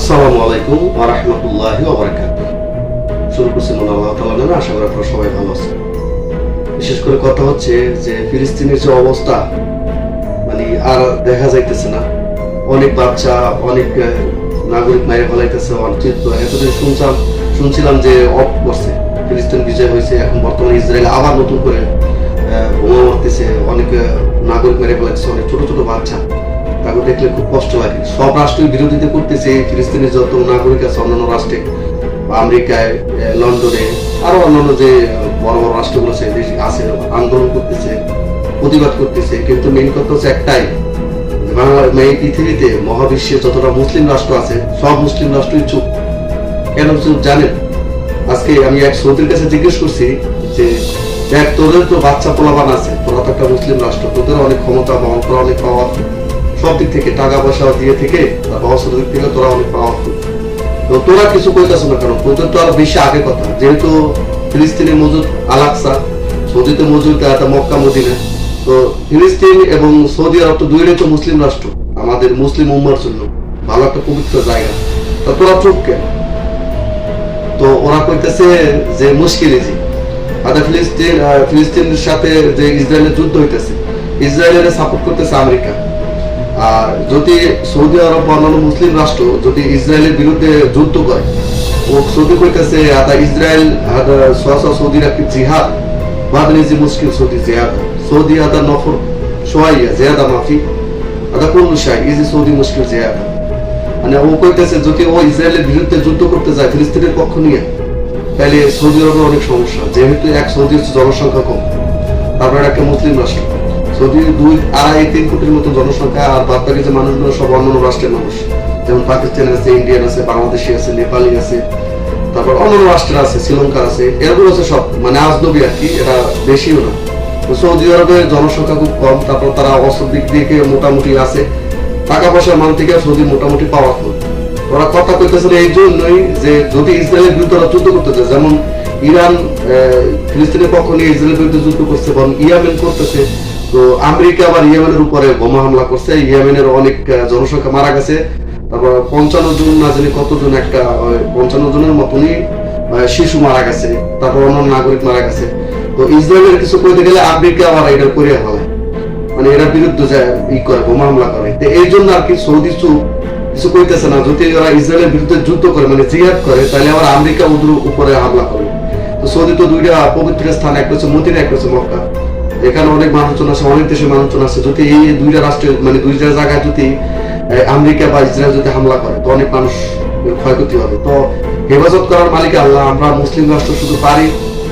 আসসালামু আলাইকুম ওয়া রাহমাতুল্লাহি ওয়া বারাকাতুহু। শুরু করছি আল্লাহ তাআলার নামে। আশা করি আপনারা সবাই ভালো আছেন। বিশেষ করে কথা হচ্ছে যে ফিলিস্তিনের যে অবস্থা মানে আর দেখা যাইতেছে না। অনেক বাচ্চা, অনেক নাগরিক মাইরে ফেলাইতেছে। এতদিন শুনছিলাম যে অফ করছে, ফিলিস্তিন বিজয় হয়েছে, এখন বর্তমানে ইসরায়েল আবার নতুন করে বোমা মারতেছে, অনেক নাগরিক মেরে ফেলাইতেছে, অনেক ছোট ছোট বাচ্চা। তাকে দেখলে খুব কষ্ট লাগে। সব রাষ্ট্রের বিরোধিতা করতেছে ফিলিস্তিনের যত নাগরিক আছে অন্যান্য রাষ্ট্রে, আমেরিকায়, লন্ডনে, আরো অন্যান্য যে বড় বড় রাষ্ট্রগুলো আছে আন্দোলন করতেছে, প্রতিবাদ করতেছে। কিন্তু মেইন কথা হচ্ছে একটাই, এই পৃথিবীতে মহাবিশ্বে যতটা মুসলিম রাষ্ট্র আছে সব মুসলিম রাষ্ট্রই চুপ। কেন চুপ জানেন? আজকে আমি এক সৌদির কাছে জিজ্ঞেস করছি যে দেখ, তোদের তো বাচ্চা পোলাপান আছে, তোরা তো একটা মুসলিম রাষ্ট্র, তোদের অনেক ক্ষমতা, বহন করা অনেক পাওয়ার, সব দিক থেকে টাকা পয়সা দিয়ে থেকে ব্যবস্থার দিক থেকে তোরা অনেক পাওয়ারফুল। তো তোরা কিছু কইতেছ না কারণ তোদের তো আরো বেশি আগে কথা। যেহেতু ফিলিস্তিনে মজুদ আল-আকসা, সৌদিতে মজুদ মক্কা মদিনা, তো ফিলিস্তিন এবং সৌদি আরব তো দুইটাই তো মুসলিম রাষ্ট্র, আমাদের মুসলিম উম্মার জন্য ভালো একটা পবিত্র জায়গা। তা তোরা চুপ কেন? তো ওরা কইতেছে যে মুশকিল জি ফিলিস্তিনের সাথে যে ইসরায়েলের যুদ্ধ হইতেছে, ইসরায়েলের সাপোর্ট করতেছে আমেরিকা। আর যদি সৌদি আরব বা অন্যান্য মুসলিম রাষ্ট্র যদি ইসরায়েলের বিরুদ্ধে যুদ্ধ করে, ও সৌদি কইতেছে ইসরায়েল সৌদির একটি জিহাদ বাদনি জি মুশকিল সৌদি জিহাদ সৌদি আদা নফর শোয়াইয়া জিহাদা মাফি আদা কোন শাই ইজি সৌদি মুশকিল জিহাদ। মানে ও কইতেছে যদি ও ইসরায়েলের বিরুদ্ধে যুদ্ধ করতে যায় ফিলিস্তিনের পক্ষ নিয়ে, তাহলে সৌদি আরবের অনেক সমস্যা। যেহেতু এক সৌদি হচ্ছে জনসংখ্যা কম, তারপরে একটা মুসলিম রাষ্ট্র, সৌদি 2-2.5-3 কোটির মতো জনসংখ্যা, আর বাদ বাকি যে মানুষগুলো সব অন্যান্য রাষ্ট্রের মানুষ, যেমন পাকিস্তান আছে, ইন্ডিয়ান আছে, বাংলাদেশি আছে, নেপালি আছে, তারপর অন্যান্য রাষ্ট্রের আছে, শ্রীলঙ্কার আছে, এরকম আছে সব, মানে আজনবী আর কি, এরা বেশিও না। তো সৌদি আরবের জনসংখ্যা খুব কম, তারপর তারা অস্ত্র দিক থেকে মোটামুটি আছে, টাকা পয়সার মান থেকে সৌদি মোটামুটি পাওয়ারফুল। ওরা কথা কইতেছিল এই জন্যই যে যদি ইসরায়েলের বিরুদ্ধে ওরা যুদ্ধ করতে চায়, যেমন ইরান ফিলিস্তিনের পক্ষ নিয়ে ইসরায়েলের বিরুদ্ধে যুদ্ধ করছে, বরং ইয়েমেন করতেছে। তো আমেরিকা আবার ইয়েমেনের উপরে বোমা হামলা করছে, ইয়েমেনের অনেক জনসংখ্যা মারা গেছে। তারপর 55 জন না জানি কতজন, একটা 55 জনের মতনই শিশু মারা গেছে, তারপর অন্যান্য নাগরিক মারা গেছে। তো ইসরায়েলের কিছু করতে গেলে আমেরিকা আবার এটা করে ফেলে, মানে এরা বিরুদ্ধে যায় করে বোমা হামলা করে। তো এই জন্য আর কি সৌদি চুপ, কিছু কইতেছে না। যদি ওরা ইসরায়েলের বিরুদ্ধে যুদ্ধ করে মানে জিহাদ করে, তাহলে আবার আমেরিকা ওদের উপরে হামলা করে। তো সৌদি তো দুইটা পবিত্র স্থান, একটা হচ্ছে মদিনা, একটা হচ্ছে মক্কা। এখানে অনেক মানুষজন আছে, অনেক দেশের মানুষজন আছে। যদি এই দুইটা রাষ্ট্রে মানে দুইটা জায়গায় যদি আমেরিকা বা ইসরায়েল যদি হামলা করে, তো অনেক মানুষ ক্ষয়ক্ষতি হবে। তো হেফাজত করার মালিক আল্লাহ। আমরা মুসলিম রাষ্ট্র শুধু পারি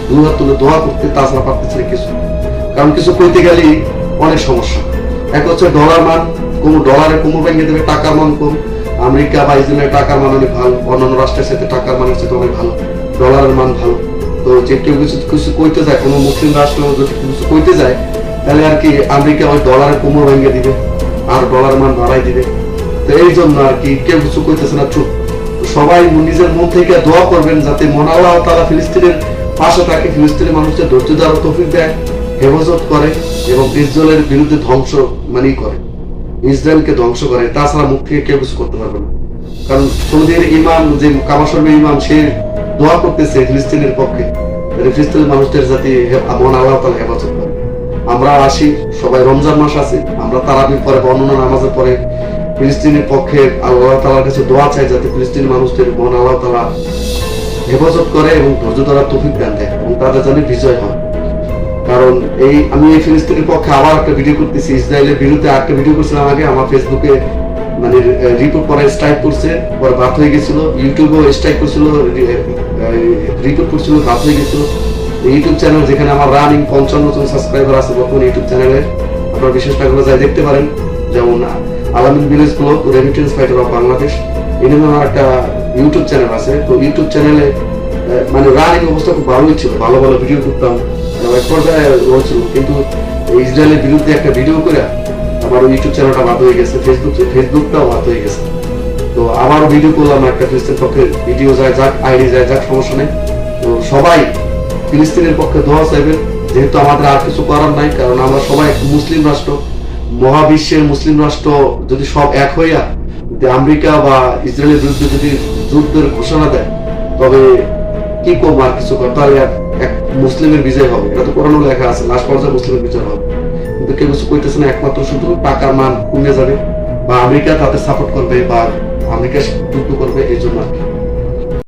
দুই হাত তুলে দোয়া করতে, তাছাড়া পারতেছি না কিছু। কারণ কিছু কইতে গেলেই অনেক সমস্যা। এক হচ্ছে ডলার মান, কোন ডলারে কোমর ভেঙে দেবে, টাকার মান কম। আমেরিকা বা ইসরায়েলের টাকার মান অনেক ভালো, অন্যান্য রাষ্ট্রের সাথে টাকার মানের সাথে অনেক ভালো, ডলারের মান ভালো। তো যে কেউ কিছু কইতে যায়, কোনো মুসলিম রাষ্ট্র যদি কিছু কইতে যায়, তাহলে আর কি আমেরিকা ওই ডলারের কোমর ভেঙে দিবে আর ডলার মান বাড়াই দিবে। তো এই জন্য আর কি কেউ কিছু কইতেছে না, চুপ। সবাই নিজের মন থেকে দোয়া করবেন যাতে মহান আল্লাহ তাআলা ফিলিস্তিনের পাশে থাকে, ফিলিস্তিনের মানুষদের ধৈর্য ধরার তৌফিক দেয়, হেফাজত করে এবং ইসরায়েলের বিরুদ্ধে ধ্বংস করে, ইসরায়েলকে ধ্বংস করে। তাছাড়া মুখ থেকে কেউ কিছু করতে পারবে না। কারণ সৌদির ইমাম যে কাবা শরীফের ইমাম, সে দোয়া করতেছে ফিলিস্তিনের পক্ষে, ফিলিস্তিনের মানুষদের যাতে মহান আল্লাহ তাআলা হেফাজত করে। আমরা আসি সবাই, রমজান মাস আছে, আমরা তারাবির পরে বা অন্যান্য নামাজের পরে ফিলিস্তিনের পক্ষে আল্লাহ তাআলার কাছে দোয়া চাই যাতে ফিলিস্তিনি মানুষদের মহান আল্লাহ তাআলা হেফাজত করে এবং ধৈর্য ধরার তৌফিক দান দেয় এবং তাদের যেন বিজয় হয়। কারণ আমি এই ফিলিস্তিনের পক্ষে আবার একটা ভিডিও করতেছি, ইসরায়েলের বিরুদ্ধে একটা ভিডিও করছিলাম আগে, আমার ফেসবুকে মানে রিপোর্ট পরে স্ট্রাইক করছে, পরে বাদ হয়ে গেছিল, ইউটিউবেও স্ট্রাইক করছিল, রিপোর্ট করছিল, বাদ হয়ে গেছিল। ইউটিউব চ্যানেল যেখানে আমার রানিং 55 জন সাবস্ক্রাইবার আছে বর্তমানে ইউটিউব চ্যানেলে, আপনারা বিশেষ টাকাগুলো যাই দেখতে পারেন। যেমন আলামিন village blog remittance fighter of Bangladesh, এই নামে আমার একটা ইউটিউব চ্যানেল আছে। তো ইউটিউব চ্যানেলে মানে রানিং অবস্থা খুব ভালোই ছিল, ভালো ভালো ভিডিও করতাম, এক পর্যায়ে হচ্ছিল। কিন্তু ইসরায়েলের বিরুদ্ধে একটা ভিডিও করে আমার ইউটিউব চ্যানেলটা বাদ হয়ে গেছে, ফেসবুকটাও বাদ হয়ে গেছে। তো আবারও ভিডিও করলাম একটা ফিলিস্তিনের পক্ষে, ভিডিও যায় যাক, আইডি যায় যাক, সমস্যা নেই। তো সবাই ফিলিস্তিনের পক্ষে দোয়া চাইবেন, যেহেতু আমাদের আর কিছু করার নাই। কারণ আমরা সবাই মুসলিম রাষ্ট্র, মহাবিশ্বের মুসলিম রাষ্ট্র যদি সব এক হইয়া যদি আমেরিকা বা ইসরায়েলের বিরুদ্ধে যদি যুদ্ধের ঘোষণা দেয়, তবে কি করবো আর কিছু কর, তাহলে এক মুসলিমের বিজয় হবে। এটা তো কোরআনে লেখা আছে, লাস্ট পর্যায়ে মুসলিমের বিজয় হবে। কিন্তু কেউ কিছু কইতেছে না, একমাত্র শুধু টাকার মান কমে যাবে, বা আমেরিকা তাদের সাপোর্ট করবে, বা আমেরিকা যুদ্ধ করবে, এই জন্য আর কি।